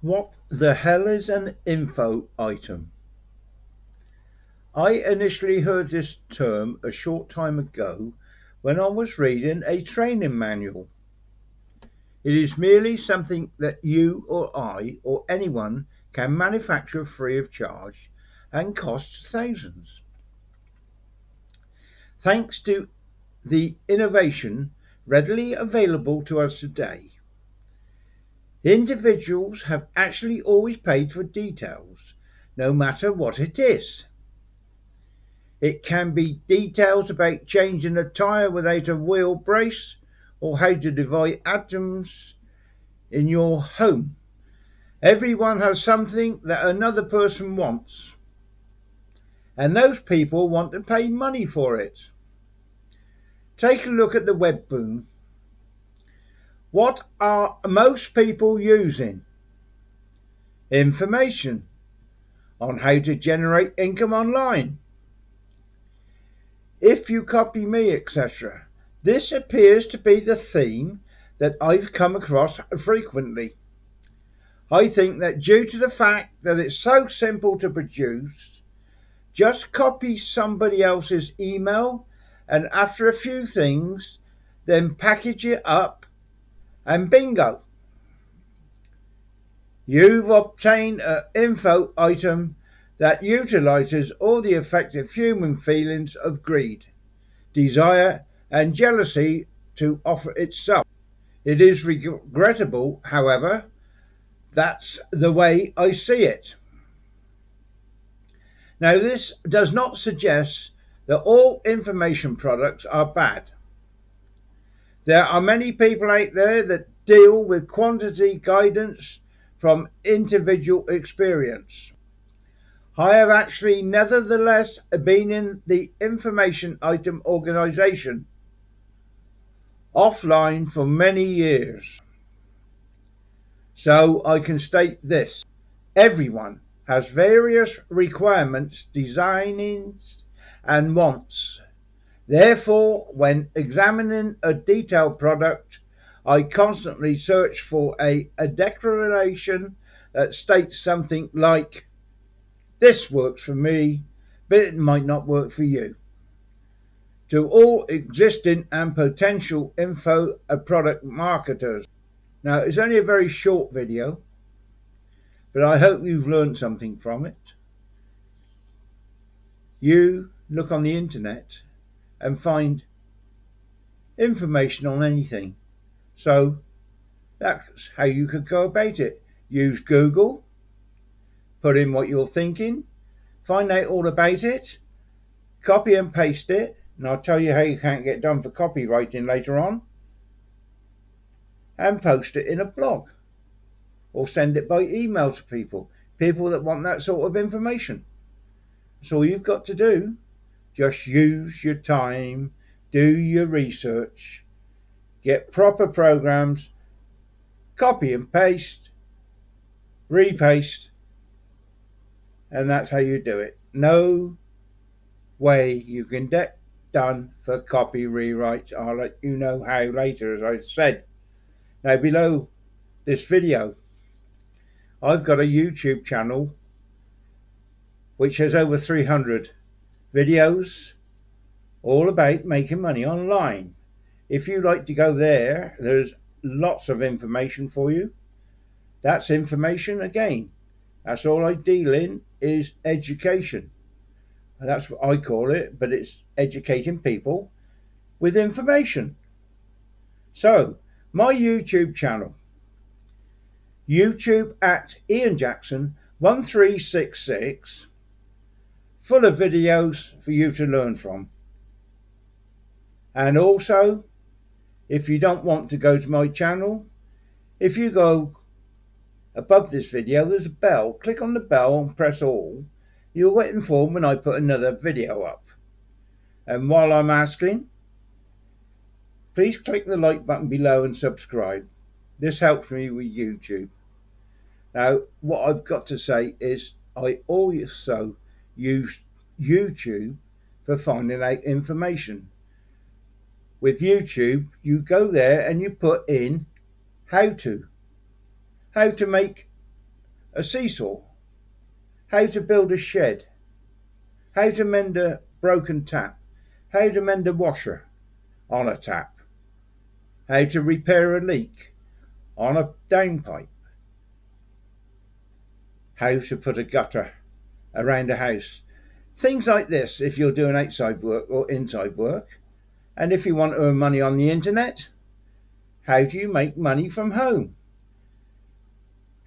What the hell is an info item? I initially heard this term a short time ago when I was reading a training manual. It is merely something that you or I or anyone can manufacture free of charge and costs thousands. Thanks to the innovation readily available to us today, individuals have actually always paid for details, no matter what it is. It can be details about changing a tyre without a wheel brace, or how to divide atoms in your home. Everyone has something that another person wants, and those people want to pay money for it. Take a look at the web boom. What are most people using? Information on how to generate income online. If you copy me, etc. This appears to be the theme that I've come across frequently. I think that due to the fact that it's so simple to produce, just copy somebody else's email and after a few things, then package it up and bingo. You've obtained an info item that utilizes all the effective human feelings of greed, desire and jealousy to offer itself. It is regrettable, however, that's the way I see it. Now, this does not suggest that all information products are bad. There are many people out there that deal with quantity guidance from individual experience. I have actually nevertheless been in the information item organization offline for many years. So I can state this: everyone has various requirements, designs and wants. Therefore, when examining a detailed product, I constantly search for a declaration that states something like, "This works for me, but it might not work for you." To all existing and potential info product marketers. Now, it's only a very short video, but I hope you've learned something from it. You look on the internet and find information on anything. So that's how you could go about it. Use Google, put in what you're thinking, find out all about it, copy and paste it, and I'll tell you how you can't get done for copywriting later on, and post it in a blog or send it by email to people that want that sort of information. That's all you've got to do. Just use your time, do your research, get proper programs, copy and paste, repaste, and that's how you do it. No way you can get done for copy rewrite. I'll let you know how later, as I said. Now, below this video, I've got a YouTube channel which has over 300 videos all about making money online. If you like to go there, there's lots of information for you. That's information again. That's all I deal in is education. That's what I call it, but it's educating people with information. So, my YouTube channel, YouTube at Ian Jackson 1366, full of videos for you to learn from. And also, if you don't want to go to my channel, if you go above this video, there's a bell. Click on the bell and press all. You'll get informed when I put another video up. And while I'm asking, please click the like button below and subscribe. This helps me with YouTube. Now, what I've got to say is I also use YouTube for finding out information. With YouTube, you go there and you put in how to make a seesaw, how to build a shed, how to mend a broken tap, how to mend a washer on a tap, how to repair a leak on a downpipe, how to put a gutter around a house. Things like this if you're doing outside work or inside work. And if you want to earn money on the internet, how do you make money from home?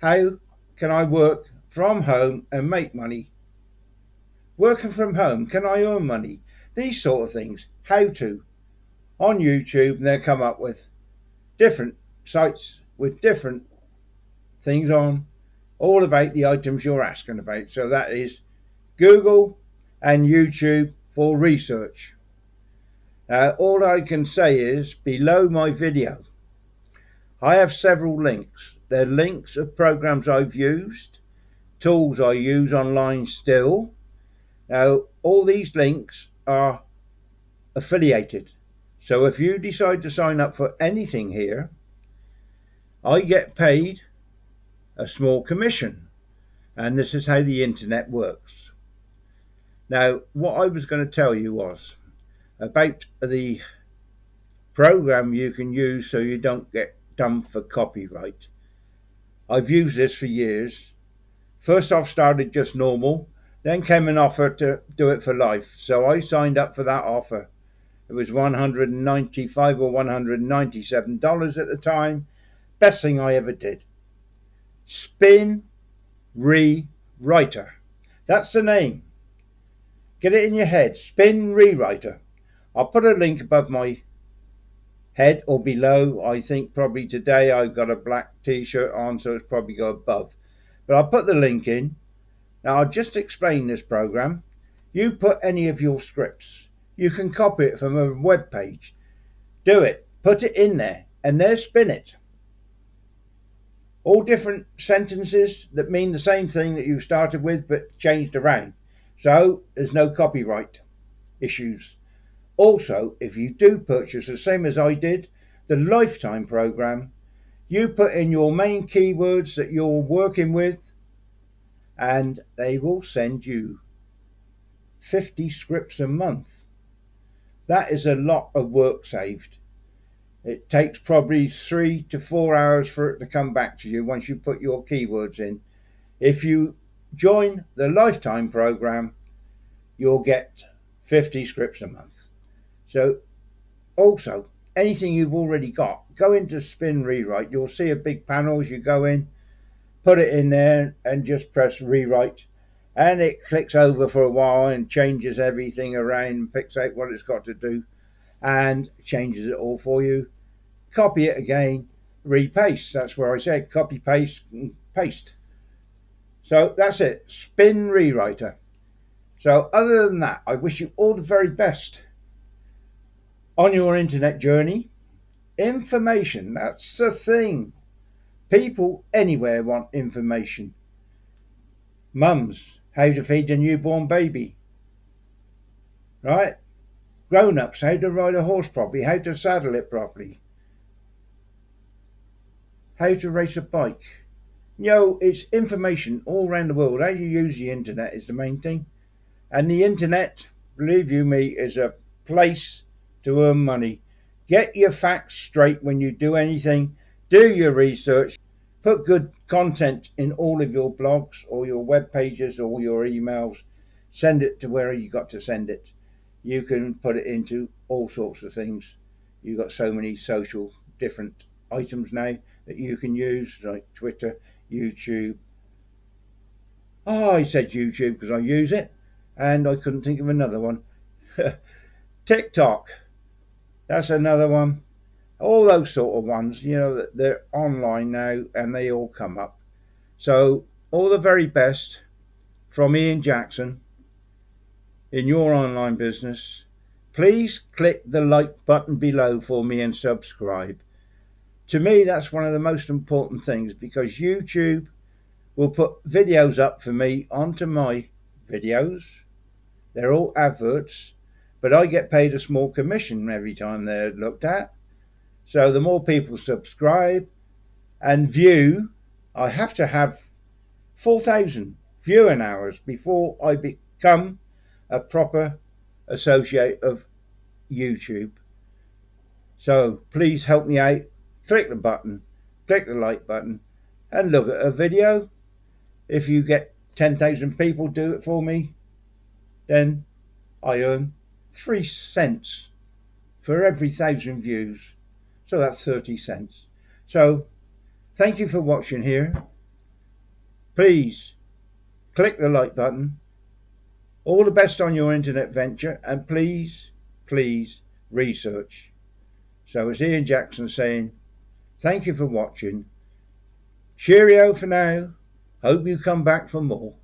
How can I work from home and make money? Working from home, can I earn money? These sort of things. How to. On YouTube, and they'll come up with different sites with different things on, all about the items you're asking about. So that is Google and YouTube for research. All I can say is below my video I have several links. They're links of programs I've used, tools I use online still. Now all these links are affiliated, so if you decide to sign up for anything here, I get paid a small commission, and this is how the internet works. Now what I was going to tell you was about the program you can use so you don't get done for copyright. I've used this for years. First off started just normal, then came an offer to do it for life, so I signed up for that offer. It was $195 or $197 at the time. Best thing I ever did. Spin Rewriter. That's the name. Get it in your head. Spin Rewriter. I'll put a link above my head or below. I think probably today I've got a black t-shirt on, so it's probably go above. But I'll put the link in. Now I'll just explain this program. You put any of your scripts. You can copy it from a web page. Do it. Put it in there and there spin it. All different sentences that mean the same thing that you started with but changed around. So there's no copyright issues. Also, if you do purchase, the same as I did, the lifetime program, you put in your main keywords that you're working with and they will send you 50 scripts a month. That is a lot of work saved. It takes probably 3 to 4 hours for it to come back to you once you put your keywords in. If you join the lifetime program, you'll get 50 scripts a month. So also, anything you've already got, go into Spin Rewrite. You'll see a big panel as you go in, put it in there and just press rewrite, and it clicks over for a while and changes everything around and picks out what it's got to do and changes it all for you. Copy it again, repaste. That's where I said copy, paste, and paste. So that's it, Spin Rewriter. So other than that, I wish you all the very best on your internet journey. Information, that's the thing. People anywhere want information. Mums, how to feed a newborn baby, right? Grown-ups, how to ride a horse properly, how to saddle it properly, how to race a bike. You know, it's information all around the world. How you use the internet is the main thing. And the internet, believe you me, is a place to earn money. Get your facts straight when you do anything. Do your research. Put good content in all of your blogs or your web pages or your emails. Send it to where you got to send it. You can put it into all sorts of things. You've got so many social different items now that you can use, like Twitter, YouTube. Oh, I said YouTube because I use it and I couldn't think of another one. TikTok, that's another one. All those sort of ones, you know, that they're online now and they all come up. So all the very best from Ian Jackson in your online business. Please click the like button below for me and subscribe. To me, that's one of the most important things, because YouTube will put videos up for me onto my videos. They're all adverts, but I get paid a small commission every time they're looked at. So the more people subscribe and view, I have to have 4,000 viewing hours before I become a proper associate of YouTube. So please help me out. Click the button, click the like button, and look at a video. If you get 10,000 people do it for me, then I earn 3 cents for every 1,000 views. So that's 30 cents. So thank you for watching here. Please click the like button. All the best on your internet venture, and please research. So it's Ian Jackson saying thank you for watching. Cheerio for now. Hope you come back for more.